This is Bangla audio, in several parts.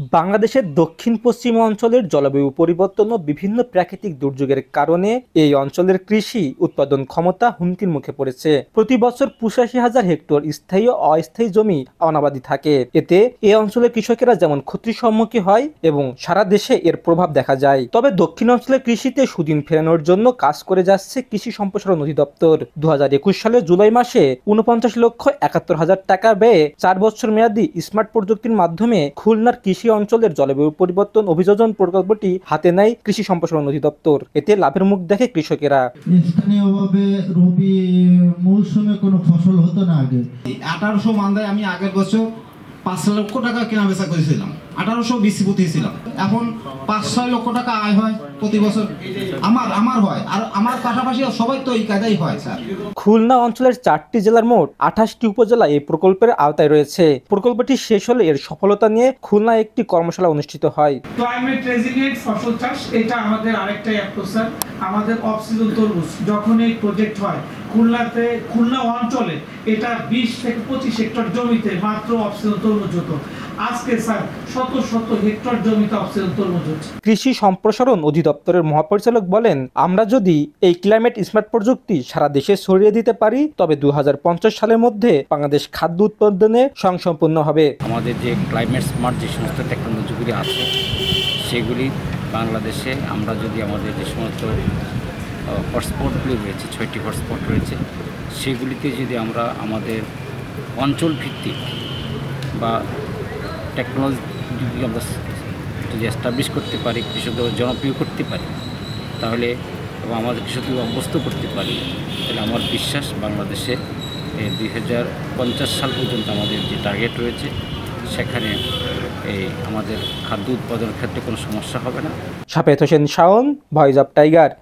বাংলাদেশের দক্ষিণ পশ্চিম অঞ্চলের জলবায়ু পরিবর্তন ও বিভিন্ন প্রাকৃতিক দুর্যোগের কারণে এই অঞ্চলের কৃষি উৎপাদন ক্ষমতা হুমকির মুখে পড়েছে। প্রতি বছর ৮৫,০০০ হেক্টর স্থায়ী ও অস্থায়ী জমি অনাবাদি থাকে। এতে এই অঞ্চলের কৃষকেরা যেমন ক্ষতির সম্মুখীন হয় এবং সারা দেশে এর প্রভাব দেখা যায়। তবে দক্ষিণ অঞ্চলের কৃষিতে সুদিন ফেরানোর জন্য কাজ করে যাচ্ছে কৃষি সম্প্রসারণ অধিদপ্তর। ২০২১ সালের জুলাই মাসে ৪৯,৭১,০০০ টাকা ব্যয়ে ৪ বছর মেয়াদী স্মার্ট প্রযুক্তির মাধ্যমে খুলনার কৃষি অঞ্চলের জলবায়ু পরিবর্তন অভিযোজন প্রকল্পটি হাতে নেয় কৃষি সম্প্রসারণ অধিদপ্তর। এতে লাভের মুখ দেখে কৃষকেরা। স্থানীয়ভাবে রবি মৌসুমে কোনো ফসল হতো না আগে। ১৮০০ মান্দায় আমি আগের বছর ৫ লক্ষ টাকা কেনা বেচা করেছিলাম, ১৮০০ বিসি পুঁতিয়েছিলাম। এখন ৫-৬ লক্ষ টাকা আয় হয় প্রতি বছর। আমার হয়, আর আমার পাশাপাশি সবাই তো এই কাজেই হয় স্যার। খুলনা অঞ্চলের ৪টি জেলার মোট ২৮টি উপজেলা এই প্রকল্পের আওতায় রয়েছে। প্রকল্পটি শেষ হলে এর সফলতা নিয়ে খুলনায় একটি কর্মশালা অনুষ্ঠিত হয়। ক্লাইমেট রেজিলিয়েন্ট ফসল চাষ, এটা আমাদের আরেকটা অ্যাপ্রোচ স্যার। আমাদের অফ সিজন তরমুজ যখন এই প্রজেক্ট হয় খুলনা অঞ্চলে এটা ২০ থেকে ২৫ হেক্টর জমিতে মাত্র অফ সিজন তরমুজ হতো। আজকে স্যার শত শত হেক্টর জমিতে অফ সিজন তরমুজ হচ্ছে। কৃষি সম্প্রসারণ অধিদপ্তরের মহাপরিচালক বলেন, আমরা যদি এই ক্লাইমেট স্মার্ট প্রযুক্তি সারা দেশে ছড়িয়ে দিতে পারি তবে ২০৫০ সালের মধ্যে বাংলাদেশ খাদ্য উৎপাদনে স্বয়ংসম্পূর্ণ হবে। আমাদের যে ক্লাইমেট স্মার্ট যে সমস্ত টেকনোলজিগুলি আছে সেগুলি বাংলাদেশে আমরা যদি আমাদের যে সমস্ত হটস্পটগুলি রয়েছে, 6টি হটস্পট রয়েছে, সেগুলিতে যদি আমরা আমাদের অঞ্চল ভিত্তিক বা টেকনোলজি যদি আমরা যদি এস্টাবলিশ করতে পারি, কৃষকদের জনপ্রিয় করতে পারি, তাহলে এবং আমাদের কৃষকদের অভ্যস্ত করতে পারি, তাহলে আমার বিশ্বাস বাংলাদেশে ২০৫০ সাল পর্যন্ত আমাদের যে টার্গেট রয়েছে সেখানে এই আমাদের খাদ্য উৎপাদনের ক্ষেত্রে কোনো সমস্যা হবে না। Shafet Hossain Shaon, voice of tiger.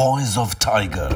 Voice of Tiger.